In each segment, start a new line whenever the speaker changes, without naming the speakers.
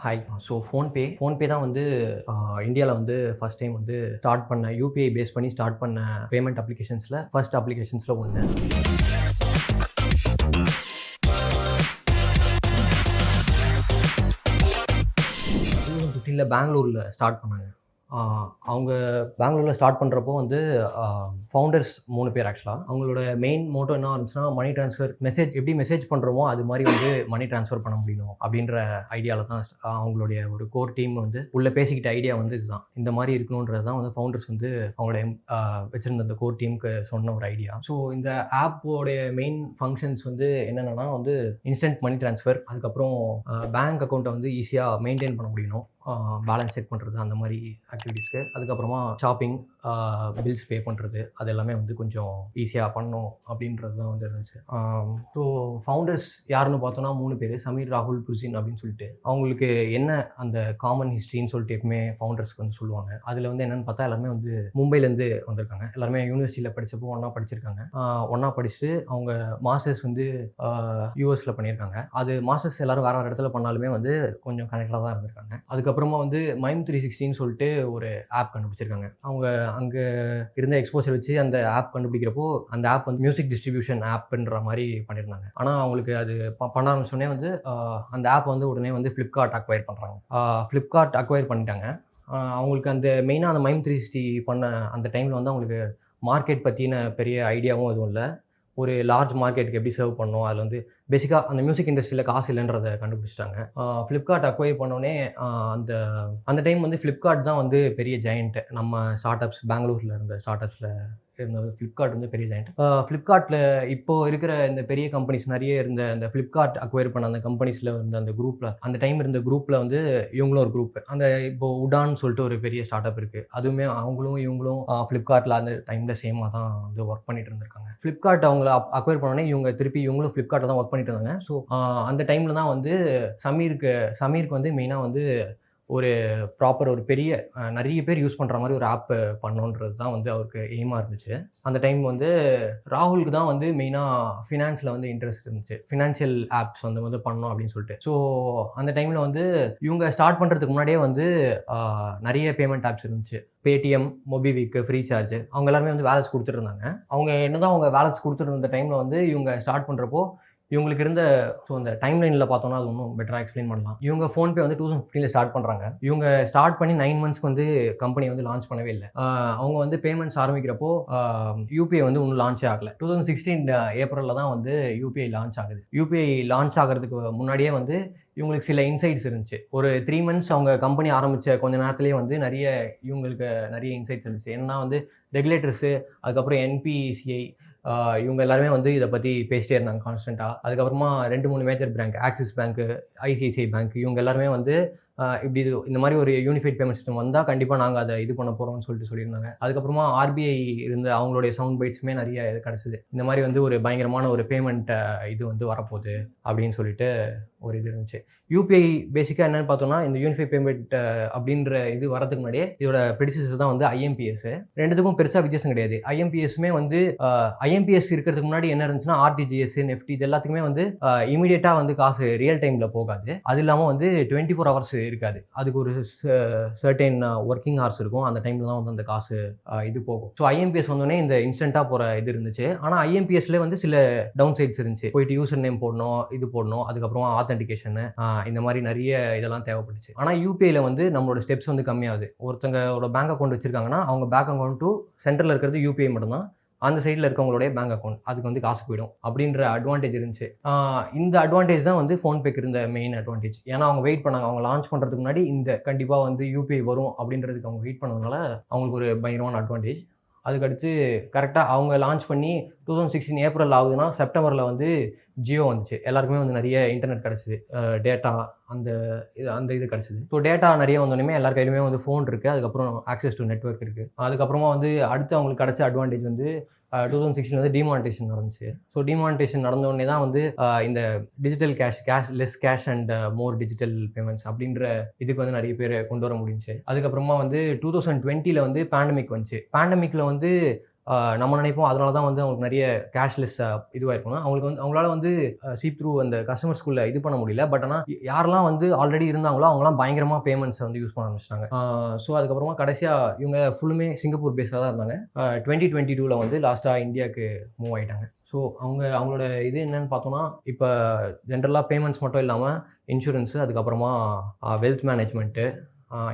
Hi. So PhonePe தான் வந்து இந்தியாவில் வந்து ஃபர்ஸ்ட் டைம் வந்து ஸ்டார்ட் பண்ண யூபிஐ பேஸ் பண்ணி ஸ்டார்ட் பண்ண பேமெண்ட் அப்ளிகேஷன்ஸில் ஃபர்ஸ்ட் அப்ளிகேஷன்ஸில் ஒன்று. 2015 பெங்களூரில் ஸ்டார்ட் பண்ணாங்க. அவங்க பெங்களூரில் ஸ்டார்ட் பண்ணுறப்போ வந்து ஃபவுண்டர்ஸ் 3 பேர் ஆக்சுவலாக. அவங்களோட மெயின் மோட்டோ என்ன இருந்துச்சுன்னா, மணி ட்ரான்ஸ்ஃபர் எப்படி மெசேஜ் பண்ணுறோமோ அது மாதிரி வந்து மணி ட்ரான்ஸ்ஃபர் பண்ண முடியும் அப்படின்ற ஐடியாவில் தான் அவங்களுடைய ஒரு கோர் டீம் வந்து உள்ள பேசிக்கிட்ட ஐடியா வந்து இதுதான். இந்த மாதிரி இருக்கணுன்றது தான் வந்து ஃபவுண்டர்ஸ் வந்து அவங்களோட வச்சுருந்த அந்த கோர் டீமுக்கு சொன்ன ஒரு ஐடியா. ஸோ இந்த ஆப்போடைய மெயின் ஃபங்க்ஷன்ஸ் வந்து என்னென்னா வந்து இன்ஸ்டன்ட் மணி ட்ரான்ஸ்ஃபர், அதுக்கப்புறம் பேங்க் அக்கௌண்ட்டை வந்து ஈஸியாக மெயின்டைன் பண்ண முடியணும், பேலன்ஸ் செக் பண்ணுறது, அந்த மாதிரி ஆக்டிவிட்டீஸ்க்கு. அதுக்கப்புறமா ஷாப்பிங், பில்ஸ் பே பண்ணுறது, அது எல்லாமே வந்து கொஞ்சம் ஈஸியாக பண்ணணும் அப்படின்றது தான் வந்து இருந்துச்சு. ஸோ ஃபவுண்டர்ஸ் யாருன்னு பார்த்தோன்னா 3 பேர், சமீர், ராகுல், குர்சின் அப்படின்னு சொல்லிட்டு. அவங்களுக்கு என்ன அந்த காமன் ஹிஸ்ட்ரின்னு சொல்லிட்டு எப்பவுமே ஃபவுண்டர்ஸ்க்கு வந்து சொல்லுவாங்க. அதில் வந்து என்னென்னு பார்த்தா எல்லாருமே வந்து மும்பைலேருந்து வந்திருக்காங்க. எல்லாருமே யூனிவர்சிட்டியில் படித்தப்போ ஒன்றா படிச்சிருக்காங்க. ஒன்றா படிச்சுட்டு அவங்க மாஸ்டர்ஸ் வந்து யூஎஸில் பண்ணியிருக்காங்க. அது மாஸ்டர்ஸ் எல்லோரும் வேறு இடத்துல பண்ணாலுமே வந்து கொஞ்சம் கனெக்டாக தான் இருந்திருக்காங்க. அதுக்கப்புறமா வந்து மைம் 360 சொல்லிட்டு ஒரு ஆப் கண்டுபிடிச்சிருக்காங்க. அவங்க அங்கே இருந்த எக்ஸ்போசர் வச்சு அந்த ஆப் கண்டுபிடிக்கிறப்போ அந்த ஆப் வந்து மியூசிக் டிஸ்ட்ரிபியூஷன் ஆப்ன்ற மாதிரி பண்ணியிருந்தாங்க. ஆனால் அவங்களுக்கு அது பண்ண ஆரம்பிச்சோடனே வந்து அந்த ஆப் வந்து உடனே வந்து ஃப்ளிப்கார்ட் அக்வயர் பண்ணுறாங்க. ஃப்ளிப்கார்ட் அக்வயர் பண்ணிட்டாங்க. அவங்களுக்கு அந்த மெயினாக அந்த மைம் 360 பண்ண அந்த டைமில் வந்து அவங்களுக்கு மார்க்கெட் பற்றின பெரிய ஐடியாவும் எதுவும் இல்லை. ஒரு லார்ஜ் மார்க்கெட்டுக்கு எப்படி சர்வ் பண்ணணும், அதில் வந்து பேசிக்காக அந்த மியூசிக் இண்டஸ்ட்ரியில் காசு இல்லைன்றதை கண்டுபிடிச்சிட்டாங்க. ஃப்ளிப்கார்ட் அக்வயர் பண்ணோடனே அந்த டைம் வந்து ஃப்ளிப்கார்ட் தான் வந்து பெரிய ஜெயண்ட். நம்ம ஸ்டார்ட் அப்ஸ் பெங்களூரில் இருந்த ஸ்டார்ட் அப்ஸில் இருந்த ஃப்ளிப்கார்ட் வந்து பெரிய ஜெயண்ட். ஃப்ளிப்கார்ட்டில் இப்போது இருக்கிற இந்த பெரிய கம்பெனிஸ் நிறைய இருந்த அந்த ஃப்ளிப்கார்ட் அக்வயர் பண்ண அந்த கம்பெனிஸில் இருந்த அந்த குரூப்பில், அந்த டைம் இருந்த குரூப்பில் வந்து இவங்களும் ஒரு குரூப். அந்த இப்போது உடான்னு சொல்லிட்டு ஒரு பெரிய ஸ்டார்ட் அப் இருக்குது. அதுவுமே அவங்களும் இவங்களும் ஃப்ளிப்கார்ட்டில் அந்த டைமில் சேமாக தான் வந்து ஒர்க் பண்ணிட்டு இருந்திருக்காங்க. ஃப்ளிப்கார்ட் அவங்கள அக்வயர் பண்ணோடனே இவங்களும் ஃப்ளிப்கார்ட்டை தான் ஒர்க் பண்ணிட்டு இருந்தாங்க. ஸோ அந்த டைமில் தான் வந்து சமீருக்கு வந்து மெயினாக வந்து ஒரு ப்ராப்பர் ஒரு பெரிய நிறைய பேர் யூஸ் பண்ணுற மாதிரி ஒரு ஆப் பண்ணணுன்றது தான் வந்து அவருக்கு எய்மாக இருந்துச்சு. அந்த டைம் வந்து ராகுலுக்கு தான் வந்து மெயினாக ஃபினான்ஸில் வந்து இன்ட்ரெஸ்ட் இருந்துச்சு. ஃபினான்ஷியல் ஆப்ஸ் வந்து பண்ணணும் அப்படின்னு சொல்லிட்டு. ஸோ அந்த டைமில் வந்து இவங்க ஸ்டார்ட் பண்ணுறதுக்கு முன்னாடியே வந்து நிறைய பேமெண்ட் ஆப்ஸ் இருந்துச்சு. பேடிஎம், மொபிவிக், ஃப்ரீ சார்ஜ், அவங்க எல்லாருமே வந்து வேலட்ஸ் கொடுத்துட்டு இருந்தாங்க. அவங்க என்னதான் அவங்க வேலட்ஸ் கொடுத்துட்டு இருந்த டைமில் வந்து இவங்க ஸ்டார்ட் பண்ணுறப்போ இவங்களுக்கு இருந்த அந்த டைம் லைனில் பார்த்தோன்னா அது இன்னும் பெட்டராக எக்ஸ்பிளைன் பண்ணலாம். இவங்க ஃபோன்பே வந்து 2015 ஸ்டார்ட் பண்ணுறாங்க. இவங்க ஸ்டார்ட் பண்ணி 9 மந்த்ஸ்க்கு வந்து கம்பெனி வந்து லான்ச் பண்ணவே இல்லை. அவங்க வந்து பேமெண்ட்ஸ் ஆரம்பிக்கிறப்போ யூபிஐ வந்து இன்னும் லான்ச்சே ஆகலை. 2016 ஏப்ரலில் தான் வந்து யூபிஐ லான்ச் ஆகுது. யூபிஐ லான்ச் ஆகிறதுக்கு முன்னாடியே வந்து இவங்களுக்கு சில இன்சைட்ஸ் இருந்துச்சு. ஒரு 3 மந்த்ஸ் அவங்க கம்பெனி ஆரம்பித்த கொஞ்ச நேரத்துலேயே வந்து இவங்களுக்கு நிறைய இன்சைட்ஸ் இருந்துச்சு. என்னன்னா வந்து ரெகுலேட்டர்ஸு, அதுக்கப்புறம் NPCI, இவங்க எல்லாருமே வந்து இதை பற்றி பேசிட்டே இருந்தாங்க கான்ஸ்டண்ட்டாக. அதுக்கப்புறமா 2-3 மேஜர் பேங்க், ஆக்சிஸ் பேங்க்கு, ICICI பேங்க், இவங்க எல்லாருமே வந்து இந்த மாதிரி ஒரு யூனிஃபைட் பேமெண்ட் சிஸ்டம் வந்தால் கண்டிப்பாக நாங்கள் அதை இது பண்ண போகிறோம்னு சொல்லியிருந்தாங்க. அதுக்கப்புறமா RBI இருந்த அவங்களுடைய சவுண்ட் பைட்ஸுமே நிறைய இது கிடச்சிது. இந்த மாதிரி வந்து ஒரு பயங்கரமான ஒரு பேமெண்ட் இது வந்து வரப்போகுது அப்படின்னு சொல்லிட்டு ஒரு இது இருந்துச்சு. யூபிஐ பேசிக்காக என்னென்னு பார்த்தோம்னா, இந்த யூனிஃபைட் பேமெண்ட் அப்படின்ற இது வரதுக்கு முன்னாடியே இதோட ப்ரெடிசஸர் தான் வந்து IMPS. ரெண்டுத்துக்கும் பெருசாக வித்தியாசம் கிடையாது. IMPSமே வந்து IMPS இருக்கிறதுக்கு முன்னாடி என்ன இருந்துச்சுன்னா, RTGS, NEFT இது எல்லாத்துக்குமே வந்து இமீடியட்டாக வந்து காசு ரியல் டைமில் போகாது. அது இல்லாமல் வந்து 24 ஹவர்ஸ் இருக்காது. அதுக்கு ஒரு சர்டைன் ஒர்க்கிங் ஹவர்ஸ் இருக்கும். அந்த டைமில் தான் வந்து அந்த காசு இது போகும். ஸோ IMPS வந்தோடனே இந்த இன்ஸ்டண்ட்டாக போகிற இது இருந்துச்சு. ஆனால் IMPSல வந்து சில டவுன் சைட்ஸ் இருந்துச்சு. போயிட்டு யூசர் நேம் போடணும், இது போடணும், அதுக்கப்புறமா ஆத்தென்டிகேஷன், இந்த மாதிரி நிறைய இதெல்லாம் தேவைப்பட்டுச்சு. ஆனால் யூபிஐல வந்து நம்மளோட ஸ்டெப்ஸ் வந்து கம்மியாகுது. ஒருத்தங்களோட பேங்க் அக்கௌண்ட் வச்சிருக்காங்கன்னா அவங்க பேங்க் அக்கௌண்ட் டு சென்டரில் இருக்கிறது யூபிஐ மட்டும்தான். அந்த சைடில் இருக்கவங்களுடைய பேங்க் அக்கௌண்ட் அதுக்கு வந்து காசு போயிடும் அப்படின்ற அட்வான்டேஜ் இருந்துச்சு. இந்த அட்வான்டேஜ் தான் வந்து ஃபோன்பேக்கு இருந்த மெயின் அட்வான்டேஜ். ஏன்னா அவங்க வெயிட் பண்ணாங்க. அவங்க லான்ச் பண்ணுறதுக்கு முன்னாடி இந்த கண்டிப்பாக வந்து யூபிஐ வரும் அப்படின்றதுக்கு அவங்க வெயிட் பண்ணதுனால அவங்களுக்கு ஒரு பயங்கரமான அட்வான்டேஜ். அதுக்கடுத்து கரெக்டாக அவங்க லான்ச் பண்ணி 2016 ஏப்ரல் ஆகுதுன்னா, செப்டம்பரில் வந்து ஜியோ வந்துச்சு. எல்லாருக்குமே வந்து நிறைய இன்டர்நெட் கிடச்சிது, டேட்டா அந்த இது கிடச்சிது. ஸோ டேட்டா நிறைய வந்தோடனே எல்லார் கையிலுமே வந்து ஃபோன் இருக்குது. அதுக்கப்புறம் ஆக்சஸ் டு நெட்வொர்க் இருக்குது. அதுக்கப்புறமா வந்து அடுத்து அவங்களுக்கு கிடச்ச அட்வான்டேஜ் வந்து 2016 வந்து டிமானிட்டேஷன் நடந்துச்சு. ஸோ டிமானிட்டேஷன் நடந்தோடனே தான் வந்து இந்த digital cash less cash and more digital payments அப்படின்ற இதுக்கு வந்து நிறைய பேர் கொண்டு வர முடிஞ்சுச்சு. அதுக்கப்புறமா வந்து 2020 வந்து பேண்டமிக் வந்துச்சு. பேண்டமிக்கில் வந்து நம்ம நினைப்போம் அதனால தான் வந்து அவங்களுக்கு நிறைய கேஷ்லெஸ் இதுவாக இருக்கணும். அவங்களால வந்து சீப் த்ரூ அந்த கஸ்டமர்ஸ்குள்ள இது பண்ண முடியல. பட் ஆனால் யாரெல்லாம் வந்து ஆல்ரெடி இருந்தாங்களோ அவங்கலாம் பயங்கரமாக பேமெண்ட்ஸை வந்து யூஸ் பண்ண ஆரம்பிச்சிட்டாங்க. ஸோ அதுக்கப்புறமா கடைசியாக இவங்க ஃபுல்லுமே சிங்கப்பூர் பேஸாக தான் இருந்தாங்க. 2022 வந்து லாஸ்ட்டாக இந்தியாவுக்கு மூவ் ஆகிட்டாங்க. ஸோ அவங்களோட இது என்னன்னு பார்த்தோம்னா, இப்போ ஜென்ரலாக பேமெண்ட்ஸ் மட்டும் இல்லாமல் இன்சூரன்ஸு, அதுக்கப்புறமா வெல்த் மேனேஜ்மெண்ட்டு,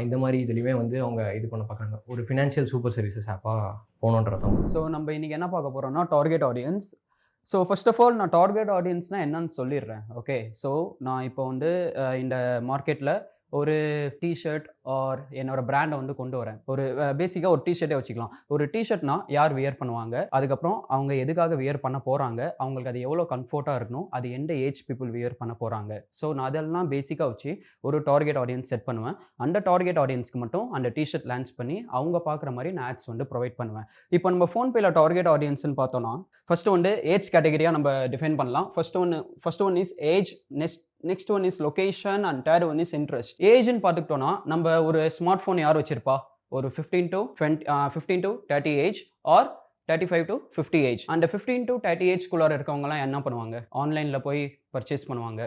இந்த மாதிரி இதுலேயுமே வந்து அவங்க இது பண்ண பார்க்குறாங்க. ஒரு ஃபினான்ஷியல் சூப்பர் சர்வீசஸ் ஆப்பாக போகணுன்றதான்.
ஸோ நம்ம இன்றைக்கி என்ன பார்க்க போகிறோம்னா target audience. So first of all நான் டார்கெட் ஆடியன்ஸ்னால் என்னன்னு சொல்லிடுறேன். ஓகே, ஸோ நான் இப்போ வந்து இந்த மார்க்கெட்டில் ஒரு டிஷர்ட் ஆர் என்னோட பிராண்டை வந்து கொண்டு வரேன். ஒரு பேசிக்காக ஒரு டிஷர்ட்டே வச்சுக்கலாம். ஒரு டிஷர்ட்னா யார் வியர் பண்ணுவாங்க, அதுக்கப்புறம் அவங்க எதுக்காக வியர் பண்ண போகிறாங்க, அவங்களுக்கு அது எவ்வளோ கம்ஃபர்ட்டாக இருக்கணும், அது எந்த ஏஜ் பீப்புள் வியர் பண்ண போகிறாங்க. ஸோ நான் அதெல்லாம் பேசிக்காக வச்சு ஒரு டார்கெட் ஆடியன்ஸ் செட் பண்ணுவேன். அந்த டார்கெட் ஆடியன்ஸ்க்கு மட்டும் அந்த டிஷர்ட் லான்ச் பண்ணி அவங்க பார்க்குற மாதிரி நான் ஆட்ஸ் வந்து ப்ரொவைட் பண்ணுவேன். இப்போ நம்ம ஃபோன்பேல டார்கெட் ஆடியன்ஸ்னு பார்த்தோன்னா, ஃபர்ஸ்ட் வந்து ஏஜ் கேட்டகரியாக நம்ம டிஃபைன் பண்ணலாம். First one is age, next one is location and third one is interest. ஏஜ்னு பார்த்துக்கிட்டோன்னா, நம்ம ஒரு ஸ்மார்ட் ஃபோன் யார் வச்சிருப்பா, ஒரு 15 to 30 age or 35 to 50 age. அந்த 15 to 30 ஏஜ்குள்ளார இருக்கவங்கலாம் என்ன பண்ணுவாங்க, ஆன்லைனில் போய் பர்ச்சேஸ் பண்ணுவாங்க.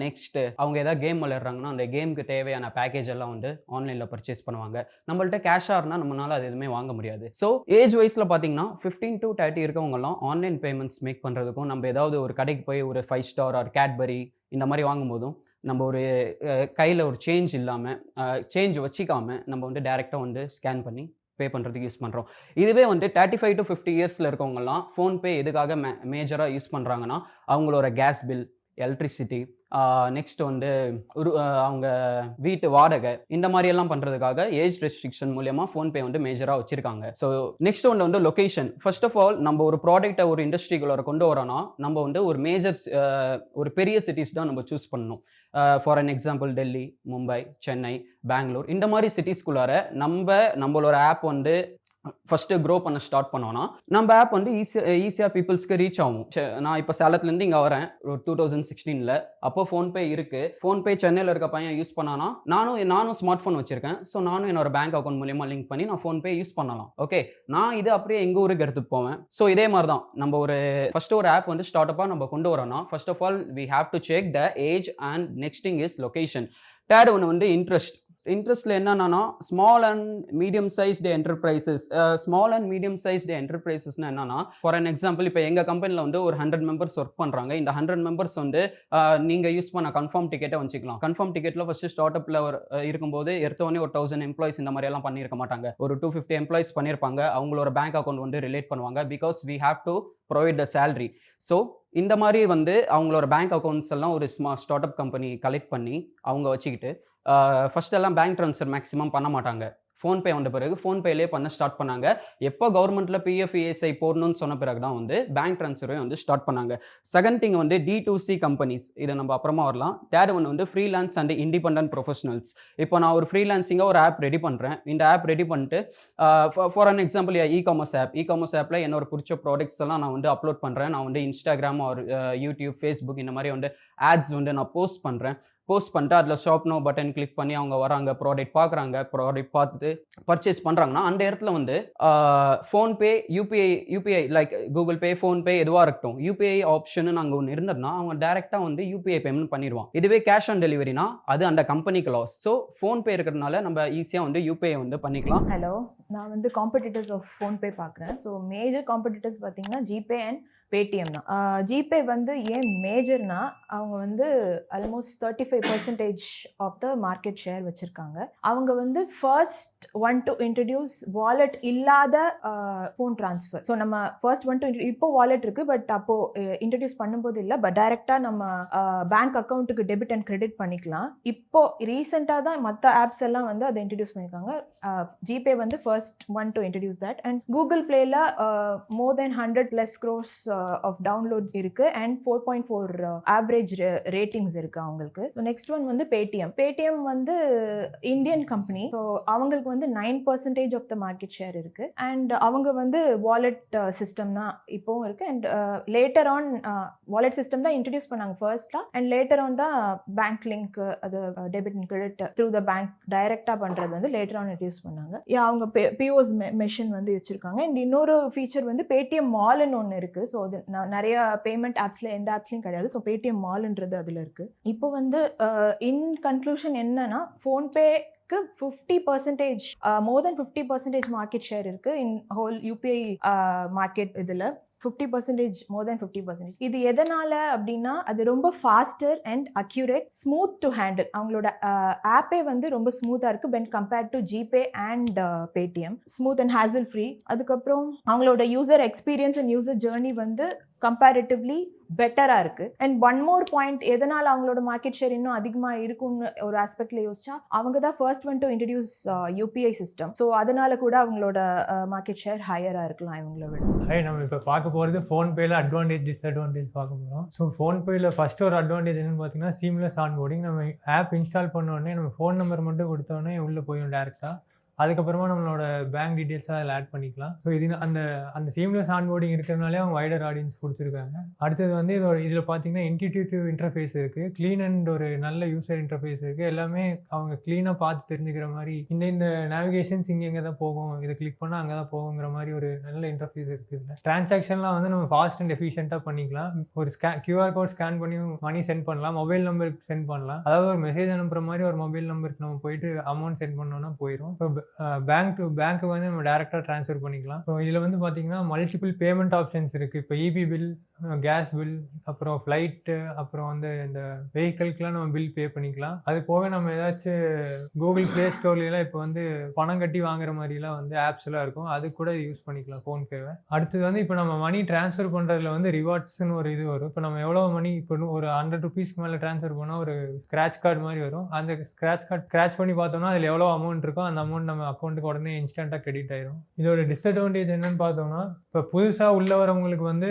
நெக்ஸ்ட் அவங்க ஏதாவது கேம் விளையாடுறாங்கன்னா அந்த கேமுக்கு தேவையான பேக்கேஜ் எல்லாம் வந்து ஆன்லைனில் பர்ச்சேஸ் பண்ணுவாங்க. நம்மள்ட்ட கேஷாக இருந்தால் நம்மளால அது எதுவுமே வாங்க முடியாது. ஸோ ஏஜ் வைஸில் பார்த்தீங்கன்னா 15 to 30 இருக்கவங்கலாம் ஆன்லைன் பேமெண்ட்ஸ் மேக் பண்ணுறதுக்கும், நம்ம ஏதாவது ஒரு கடைக்கு போய் ஒரு 5 ஸ்டார் ஆர் கேட்பரி இந்த மாதிரி வாங்கும்போதும் நம்ம ஒரு கையில் ஒரு சேஞ்ச் இல்லாமல் சேஞ்ச் வச்சிக்காமல் நம்ம வந்து டேரெக்டாக வந்து ஸ்கேன் பண்ணி பே பண்ணுறதுக்கு யூஸ் பண்ணுறோம். இதுவே வந்து 35 to 50 இயர்ஸில் இருக்கவங்கலாம் ஃபோன்பே எதுக்காக மேஜராக யூஸ் பண்ணுறாங்கன்னா, அவங்களோட கேஸ் பில், எலக்ட்ரிசிட்டி, நெக்ஸ்ட் வந்து அவங்க வீட்டு வாடகை, இந்த மாதிரி எல்லாம் பண்ணுறதுக்காக ஏஜ் ரெஸ்ட்ரிக்ஷன் மூலியமாக ஃபோன்பே வந்து மேஜராக வச்சுருக்காங்க. ஸோ நெக்ஸ்ட் ஒன்று வந்து லொகேஷன். ஃபர்ஸ்ட் ஆஃப் ஆல் நம்ம ஒரு ப்ராடக்ட்டை ஒரு இண்டஸ்ட்ரிக்குள்ளே கொண்டு வரோன்னா நம்ம வந்து ஒரு ஒரு பெரிய சிட்டிஸ் தான் நம்ம சூஸ் பண்ணணும். For an example Delhi, Mumbai, Chennai, Bangalore, இந்த மாதிரி சிட்டிஸ்குள்ளார நம்மளோட ஆப் வந்து ஃபஸ்ட்டு க்ரோ பண்ண ஸ்டார்ட் பண்ணோன்னா நம்ம ஆப் வந்து ஈஸியாக பீப்புள்ஸ்க்கு ரீச் ஆகும். நான் இப்போ சேலத்துலேருந்து இங்கே வரேன் ஒரு 2016. அப்போ ஃபோன்பே இருக்குது. ஃபோன்பே சென்னையில் இருக்க பையன் யூஸ் பண்ணானா நானும் ஸ்மார்ட் ஃபோன் வச்சுருக்கேன். ஸோ நானும் என்னோட பேங்க் அக்கௌண்ட் மூலியமாக லிங்க் பண்ணி நான் ஃபோன்பே யூஸ் பண்ணலாம். ஓகே, நான் இது அப்படியே எங்கள் ஊருக்கு எடுத்துகிட்டு போவேன். ஸோ இதே மாதிரி தான் நம்ம ஃபஸ்ட்டு ஒரு ஆப் வந்து ஸ்டார்ட் அப்பாக நம்ம கொண்டு வரோன்னா, first of all we have to check the age and next thing is location. Third ஒன்று வந்து இன்ட்ரெஸ்ட்டில் என்னன்னா ஸ்மால் அண்ட் மீடியம் சைஸ்டு என்டர்பிரைசஸ்னா என்னன்னா, ஃபார் அன் எக்ஸாம்பிள் இப்போ எங்கள் கம்பெனியில் வந்து ஒரு 100 மெம்பர்ஸ் ஒர்க் பண்ணுறாங்க. இந்த 100 மெம்பர்ஸ் வந்து நீங்கள் யூஸ் பண்ண கன்ஃபார்ம் டிக்கெட்டை வச்சுக்கலாம். கன்ஃபார்ம் டிக்கெட்டில் ஃபஸ்ட்டு ஸ்டார்ட் அப்பில் இருக்கும்போது எடுத்தோடனே ஒரு 1000 எம்ப்ளாயிஸ் இந்த மாதிரியெல்லாம் பண்ணியிருக்க மாட்டாங்க. ஒரு 250 எம்ப்ளாயிஸ் பண்ணியிருப்பாங்க. அவங்களோட பேங்க் அக்கௌண்ட் வந்து ரிலேட் பண்ணுவாங்க. Because we have to provide the salary. So இந்த மாதிரி வந்து அவங்களோட பேங்க் அக்கௌண்ட்ஸ் எல்லாம் ஒரு ஸ்டார்ட் அப் கம்பெனி கலெக்ட் பண்ணி அவங்க வச்சுக்கிட்டு ஃபர்ஸ்ட் எல்லாம் பேங்க் ட்ரான்ஸ்ஃபர் மேக்ஸிமம் பண்ண மாட்டாங்க. ஃபோன்பே வந்த பிறகு ஃபோன்பேலே பண்ண ஸ்டார்ட் பண்ணாங்க. எப்போ கவர்மெண்ட்டில் பிஎஃப் இஎஸ்ஐ போடணும்னு சொன்ன பிறகு தான் வந்து பேங்க் ட்ரான்ஸ்ஃபரை வந்து ஸ்டார்ட் பண்ணாங்க. செகண்ட் திங் வந்து D2C கம்பெனிஸ், இதை நம்ம அப்புறமா வரலாம். தேர்ட் ஒன்று வந்து ஃப்ரீலான்ஸ் அண்ட் இண்டிபெண்டன்ட் ப்ரொஃபஷனல்ஸ். இப்போ நான் ஒரு ஃப்ரீலான்சிங்காக ஒரு ஆப் ரெடி பண்ணுறேன். இந்த ஆப் ரெடி பண்ணிட்டு ஃபார் அன் எக்ஸாம்பிள் இகாமர்ஸ் ஆப்பில் என்னோட பிடிச்ச ப்ராடக்ட்ஸ் எல்லாம் நான் வந்து அப்லோட் பண்ணுறேன். நான் வந்து இன்ஸ்டாகிராம் ஒரு யூடியூப், ஃபேஸ்புக் இந்த மாதிரி வந்து ஆட்ஸ் வந்து நான் போஸ்ட் பண்ணிட்டு அதில் ஷாப் நோ பட்டன் கிளிக் பண்ணி அவங்க வராங்க, ப்ராடக்ட் பார்க்குறாங்க, ப்ராடக்ட் பார்த்துட்டு பர்ச்சேஸ் பண்ணுறாங்கன்னா அந்த இடத்துல வந்து PhonePe, UPI like Google Pay, PhonePe எதுவாக இருக்கட்டும், யூபிஐ ஆப்ஷன் அங்கே ஒன்று இருந்ததுன்னா அவங்க டேரெக்டாக வந்து யூபிஐ பேமெண்ட் பண்ணிடுவான். இதுவே கேஷ் ஆன் டெலிவரினா அது அந்த கம்பெனிக்கு லாஸ். ஸோ ஃபோன்பே இருக்கிறதுனால நம்ம ஈஸியாக வந்து யூபிஐ வந்து பண்ணிக்கலாம்.
ஹலோ, நான் வந்து காம்படிட்டர்ஸ் ஆஃப் ஃபோன்பே பார்க்குறேன். ஸோ மேஜர் காம்படிட்டர்ஸ் பார்த்தீங்கன்னா ஜிபே அண்ட் பேடிஎம் தான். ஜிபே வந்து ஏன் மேஜர்னா அவங்க வந்து almost 35% of the market share வச்சுருக்காங்க. அவங்க வந்து first one to introduce wallet இல்லாத ஃபோன் ட்ரான்ஸ்ஃபர். ஸோ நம்ம ஃபர்ஸ்ட் ஒன் டு இப்போ வாலெட் இருக்குது, பட் அப்போது இன்ட்ரடியூஸ் பண்ணும்போது இல்லை, பட் டைரெக்டாக நம்ம பேங்க் அக்கௌண்ட்டுக்கு டெபிட் அண்ட் கிரெடிட் பண்ணிக்கலாம். இப்போ ரீசெண்டாக தான் மற்ற ஆப்ஸ் எல்லாம் வந்து அதை இன்ட்ரடியூஸ் பண்ணியிருக்காங்க. ஜிபே வந்து first one to introduce that. And Google பிளேல more than 100+ crores of downloads இருக்கு அண்ட் 4.4 ஆவரேஜ் ரேட்டிங்ஸ் இருக்கு அவங்களுக்கு. ஸோ நெக்ஸ்ட் ஒன் வந்து பேடிஎம் வந்து இந்தியன் கம்பெனி. ஸோ அவங்களுக்கு வந்து 9% ஆஃப் த மார்க்கெட் ஷேர் இருக்கு அண்ட் அவங்க வந்து வாலெட் சிஸ்டம் தான் இப்போவும் இருக்கு and later on wallet system தான் இன்ட்ரடியூஸ் பண்ணாங்க ஃபர்ஸ்ட்ல அண்ட் லேட்டர் ஆன் தான் பேங்க் லிங்க் அது debit and credit through the bank டைரக்டா பண்றது வந்து லேட்டர் ஆன் இன்ட்ரடியூஸ் பண்ணாங்க. அவங்க பிஓஎஸ் மெஷின் வந்து வச்சிருக்காங்க அண்ட் இன்னொரு ஃபீச்சர் வந்து பேடிஎம் மால்னு ஒன்று இருக்கு. ஸோ அது நிறைய பேமெண்ட் ஆப்ஸ்ல எந்த ஆப்ஸ்லயும் கிடையாது. ஸோ பேடிஎம் மால்ன்றது அதுல இருக்கு. இப்போ வந்து இன் கன்க்ளூஷன் என்னன்னா ஃபோன்பே 50% மோர் தென் 50% மார்க்கெட் ஷேர் இருக்கு இன் ஹோல் யூபிஐ மார்க்கெட். இதுல 50% மோர் தென் 50%. இது எதனால அப்படின்னா அது ரொம்ப pastor and accurate, smooth to handle. அவங்களோட ஆப்பே வந்து ரொம்ப ஸ்மூத்தா இருக்கு when compared to GPay and Paytm. Smooth and hazel free. அதுக்கப்புறம் அவங்களோட user experience and user journey வந்து கம்பேரிட்டிவ்லி பெட்டரா இருக்கு. அண்ட் ஒன் மோர் பாயிண்ட், எதனால அவங்களோட மார்க்கெட் ஷேர் இன்னும் அதிகமா இருக்கும்னு ஒரு ஆஸ்பெக்ட்ல யோசிச்சா அவங்க தான் first one to introduce UPI system. So அதனால கூட அவங்களோட மார்க்கெட் ஷேர் ஹையரா இருக்கலாம் இவங்கள விட.
நம்ம இப்போ பார்க்க போகிறது ஃபோன்பேல அட்வான்டேஜ் டிஸ்அட்வான்டேஜ் பார்க்க போகிறோம். ஸோ ஃபோன்பேல ஃபர்ஸ்ட் ஒரு அட்வான்டேஜ் என்னன்னு பார்த்தீங்கன்னா சீம்லெஸ் ஆன்போர்டிங். நம்ம ஆப் இன்ஸ்டால் பண்ண உடனே நம்ம ஃபோன் நம்பர் மட்டும் கொடுத்தோடனே உள்ளே போயிடும் டேரெக்டாக. அதுக்கப்புறமா நம்மளோட பேங்க் டீட்டெயில்ஸாக அதில் ஆட் பண்ணிக்கலாம். ஸோ இது அந்த சீம்லெஸ் ஆன்போர்டிங் இருக்கிறதுனாலே அவங்க வைடர் ஆடியன்ஸ் கொடுத்துருக்காங்க. அடுத்தது வந்து இதில் பார்த்தீங்கன்னா இன்டிடியூட்டிவ் இன்டர்ஃபேஸ் இருக்குது, க்ளீன் அண்ட் ஒரு நல்ல யூசர் இன்டர்ஃபேஸ் இருக்குது. எல்லாமே அவங்க க்ளீனாக பார்த்து தெரிஞ்சுக்கிற மாதிரி இந்த நேவிகேஷன்ஸ் இங்கே தான் போகும், இதை கிளிக் பண்ணால் அங்கே தான் போகுங்கிற மாதிரி ஒரு நல்ல இன்டர்ஃபேஸ் இருக்குது. ட்ரான்சாக்ஷன்லாம் வந்து நம்ம ஃபாஸ்ட் அண்ட் எஃபிஷியண்ட்டாக பண்ணிக்கலாம். ஒரு கியூஆர் கோட் ஸ்கேன் பண்ணி மணி சென்ட் பண்ணலாம், மொபைல் நம்பருக்கு சென்ட் பண்ணலாம். அதாவது ஒரு மெசேஜ் அனுப்புகிற மாதிரி ஒரு மொபைல் நம்பருக்கு நம்ம போயிட்டு அமௌண்ட் சென்ட் பண்ணோன்னா போயிடும். ஸோ பேங்க் டு பேங்க்கு வந்து நம்ம டேரெக்டாக ட்ரான்ஸ்ஃபர் பண்ணிக்கலாம். ஸோ இதில் வந்து பார்த்தீங்கன்னா மல்டிபிள் பேமெண்ட் ஆப்ஷன்ஸ் இருக்குது. இப்போ இபி பில், கேஸ் பில், அப்புறம் ஃப்ளைட்டு, அப்புறம் வந்து இந்த வெஹிக்கிள்க்குலாம் நம்ம பில் பே பண்ணிக்கலாம். அது போக நம்ம ஏதாச்சும் கூகுள் ப்ளே ஸ்டோர்லாம் இப்போ வந்து பணம் கட்டி வாங்குற மாதிரிலாம் வந்து ஆப்ஸ்லாம் இருக்கும், அது கூட யூஸ் பண்ணிக்கலாம் ஃபோன்பேவை. அடுத்தது வந்து இப்போ நம்ம மணி ட்ரான்ஸ்ஃபர் பண்ணுறதுல வந்து ரிவார்ட்ஸ்னு ஒரு இது வரும். இப்போ நம்ம எவ்வளோ மணி இப்போ ஒரு 100 ருபீஸ்க்கு மேலே ட்ரான்ஸ்ஃபர் பண்ணால் ஒரு ஸ்க்ராட்ச் கார்டு மாதிரி வரும். அந்த ஸ்க்ராட்ச் பண்ணி பார்த்தோம்னா அதில் எவ்வளோ அமௌண்ட் இருக்கோ அந்த அமௌண்ட் நம்ம அக்கௌண்ட்டுக்கு உடனே இன்ஸ்டண்ட்டாக கிரெடிட் ஆயிடும். இதோட டிஸ்அட்வான்டேஜ் என்னன்னு பார்த்தோம்னா இப்போ புதுசாக உள்ள வரவங்களுக்கு வந்து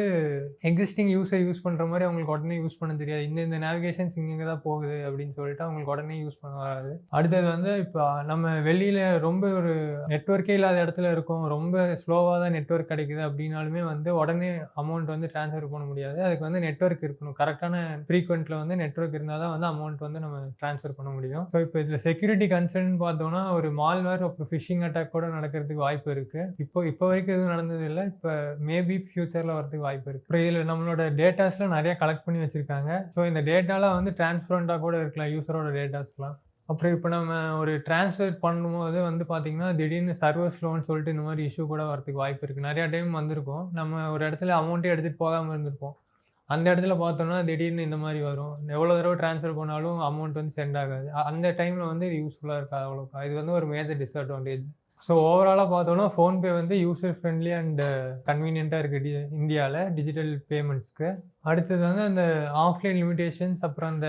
எக்ஸிஸ்டிங் யூஸர் யூஸ் பண்ணுற மாதிரி அவங்களுக்கு உடனே யூஸ் பண்ண தெரியாது. இந்த நேவிகேஷன்ஸ் இங்கே தான் போகுது அப்படின்னு சொல்லிட்டு அவங்களுக்கு உடனே யூஸ் பண்ண வராது. அடுத்தது வந்து இப்போ நம்ம வெளியில் ரொம்ப ஒரு நெட்வொர்க்கே இல்லாத இடத்துல இருக்கும், ரொம்ப ஸ்லோவாக தான் நெட்வொர்க் கிடைக்குது அப்படின்னாலுமே வந்து உடனே அமௌண்ட் வந்து ட்ரான்ஸ்ஃபர் பண்ண முடியாது. அதுக்கு வந்து நெட்வொர்க் இருக்கணும், கரெக்டான ஃப்ரீக்வெண்ட்டில் வந்து நெட்வொர்க் இருந்தால் தான் வந்து அமௌண்ட் வந்து நம்ம ட்ரான்ஸ்ஃபர் பண்ண முடியும். ஸோ இப்போ இதில் செக்யூரிட்டி கன்சர்ன் பார்த்தோம்னா ஒரு மால்வேர், அப்புறம் ஃபிஷிங் அட்டாக் கூட நடக்கிறதுக்கு வாய்ப்பு இருக்குது. இப்போ வரைக்கும் எதுவும் நடந்தது இல்லை, இப்போ மேபி ஃபியூச்சரில் வரதுக்கு வாய்ப்பு இருக்குது. அப்புறம் இதில் நம்மளோட டேட்டாஸ்லாம் நிறைய கலெக்ட் பண்ணி வச்சுருக்காங்க. ஸோ இந்த டேட்டாலாம் வந்து டிரான்ஸ்பரண்ட்டாக கூட இருக்கலாம் யூஸரோட டேட்டாஸ்லாம். அப்புறம் இப்போ நம்ம ஒரு ட்ரான்ஸ்ஃபர் பண்ணும்போது வந்து பார்த்திங்கன்னா திடீர்னு சர்வர் ஸ்லோன்னு சொல்லிட்டு இந்த மாதிரி இஷ்யூ கூட வரதுக்கு வாய்ப்பு இருக்குது. நிறையா டைம் வந்திருக்கும், நம்ம ஒரு இடத்துல அமௌண்ட்டே எடுத்துகிட்டு போகாமல் இருந்திருப்போம். அந்த இடத்துல பார்த்தோம்னா திடீர்னு இந்த மாதிரி வரும், எவ்வளோ தடவை ட்ரான்ஸ்ஃபர் பண்ணாலும் அமௌண்ட் வந்து சென்ட் ஆகாது. அந்த டைமில் வந்து இது யூஸ்ஃபுல்லாக இருக்காது அவ்வளோக்கா. இது வந்து ஒரு மேஜர் டிஸ்அட்வான்டேஜ். ஸோ ஓவராலாக பார்த்தோன்னா ஃபோன்பே வந்து யூசர் ஃப்ரெண்ட்லி அண்ட் கன்வீனியண்ட்டாக இருக்குது இந்தியாவில் டிஜிட்டல் பேமெண்ட்ஸ்க்கு. அடுத்தது வந்து அந்த ஆஃப்லைன் லிமிடேஷன்ஸ், அப்புறம் அந்த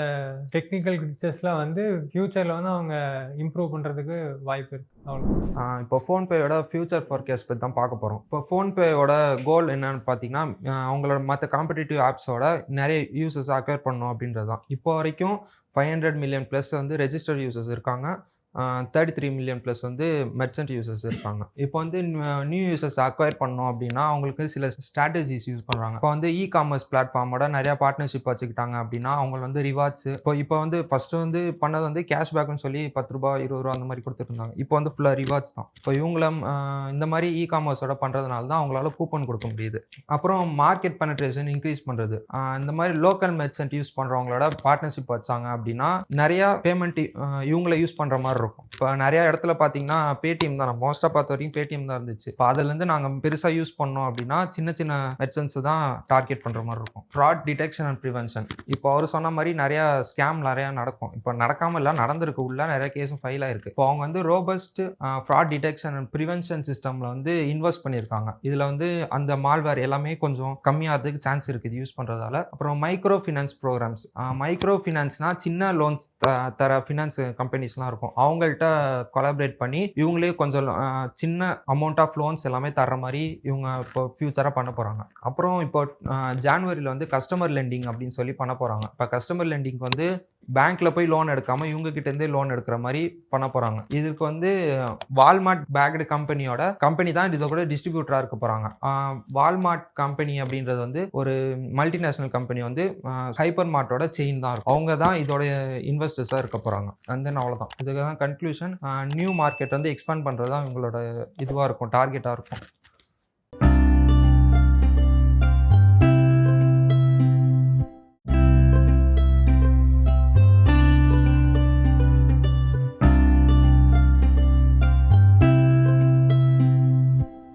டெக்னிக்கல் கிளிச்சஸ்லாம் வந்து ஃப்யூச்சரில் வந்து அவங்க இம்ப்ரூவ் பண்ணுறதுக்கு வாய்ப்பு இருக்குது. அவ்வளோ.
இப்போ ஃபோன்பேயோட ஃபியூச்சர் ஃபோர்காஸ்ட் பற்றி தான் பார்க்க போகிறோம். இப்போ ஃபோன்பேயோட கோல் என்னன்னு பார்த்தீங்கன்னா அவங்களோட மற்ற காம்படிட்டிவ் ஆப்ஸோட நிறைய யூசர்ஸ் அக்வயர் பண்ணணும் அப்படின்றது தான். இப்போ வரைக்கும் 500 மில்லியன் ப்ளஸ் வந்து ரெஜிஸ்டர்ட் யூசர்ஸ் இருக்காங்க, 33 மில்லியன் ப்ளஸ் வந்து மெர்ச்சன்ட் யூசர்ஸ் இருக்காங்க. இப்போ வந்து நியூ யூசர்ஸ் அக்வயர் பண்ணோம் அப்படின்னா அவங்களுக்கு சில ஸ்ட்ராட்டஜிஸ் யூஸ் பண்ணுறாங்க. இப்போ வந்து இ காமர்ஸ் பிளாட்ஃபார்மோட நிறையா பார்ட்னர்ஷிப் வச்சுக்கிட்டாங்க அப்படின்னா அவங்க வந்து ரிவார்ட்ஸ், இப்போ வந்து ஃபஸ்ட்டு வந்து பண்ணது வந்து கேஷ்பேக்னு சொல்லி 10 ரூபா 20 ரூபா அந்த மாதிரி கொடுத்துருந்தாங்க. இப்போ வந்து ஃபுல்லாக ரிவார்ட்ஸ் தான். இப்போ இவங்களும் இந்த மாதிரி இ காமர்ஸோட பண்ணுறதுனால தான் அவங்களால கூப்பன் கொடுக்க முடியுது. அப்புறம் மார்க்கெட் பெனட்ரேஷன் இன்க்ரீஸ் பண்ணுறது, இந்த மாதிரி லோக்கல் மெர்ச்சன்ட் யூஸ் பண்ணுறவங்களோட பார்ட்னர்ஷிப் வச்சாங்க அப்படின்னா நிறையா பேமெண்ட் இவங்களை யூஸ் பண்ணுற மாதிரி இருக்கும். இப்போ நிறைய இடத்துல பார்த்தீங்கன்னா பேடிஎம் தான், மோஸ்ட்டாக பார்த்த வரைக்கும் பேடிஎம் தான் இருந்துச்சு. இப்போ அதுலேருந்து நாங்கள் பெருசாக யூஸ் பண்ணோம் அப்படின்னா சின்ன சின்ன மெர்ச்சன்ட்ஸ் தான் டார்கெட் பண்ணுற மாதிரி இருக்கும். ஃப்ராட் டிடெக்ஷன் அண்ட் ப்ரிவென்ஷன், இப்போ அவர் சொன்ன மாதிரி நிறையா ஸ்கேம் நிறையா நடக்கும். இப்போ நடக்காமல் இல்லை, நடந்திருக்கு, உள்ள நிறைய கேஸும் ஃபைல் ஆயிருக்கு. இப்போ அவங்க வந்து robust fraud detection and prevention சிஸ்டமில் வந்து இன்வெஸ்ட் பண்ணியிருக்காங்க. இதில் வந்து அந்த மால்வேர் எல்லாமே கொஞ்சம் கம்மியாகிறதுக்கு சான்ஸ் இருக்குது யூஸ் பண்ணுறதால. அப்புறம் மைக்ரோ ஃபினான்ஸ் ப்ரோக்ராம்ஸ், மைக்ரோ ஃபினான்ஸ்னால் சின்ன லோன்ஸ் தர ஃபினான்ஸ் கம்பெனிஸ்லாம் இருக்கும். அவங்க அவங்கள்ட்ட கொலாபரேட் பண்ணி இவங்களே கொஞ்சம் சின்ன அமௌண்ட் ஆஃப் லோன்ஸ் எல்லாமே தர்ற மாதிரி இவங்க இப்போ ஃபியூச்சராக பண்ண போகிறாங்க. அப்புறம் இப்போ ஜான்வரியில் வந்து கஸ்டமர் லெண்டிங் அப்படின்னு சொல்லி பண்ண போகிறாங்க. இப்போ கஸ்டமர் லெண்டிங் வந்து பேங்க்ல போய் லோன் எடுக்காம இவங்க கிட்ட இருந்தே லோன் எடுக்கிற மாதிரி பண்ண போறாங்க. இதுக்கு வந்து வால்மார்ட் பேக்டு கம்பெனி தான் இதோட டிஸ்ட்ரிபியூட்டரா இருக்க போறாங்க. வால்மார்ட் கம்பெனி அப்படின்றது வந்து ஒரு மல்டிநேஷனல் கம்பெனி வந்து ஹைப்பர் மார்ட்டோட செயின் தான் இருக்கும். அவங்க தான் இதோட இன்வெஸ்டர்ஸா இருக்க போறாங்க. அண்ட் தென் அவ்வளவுதான். இதுக்கு தான் கன்க்ளூஷன். நியூ மார்க்கெட் வந்து எக்ஸ்பேண்ட் பண்றது தான் இவங்களோட இதுவா இருக்கும், டார்கெட்டா இருக்கும்.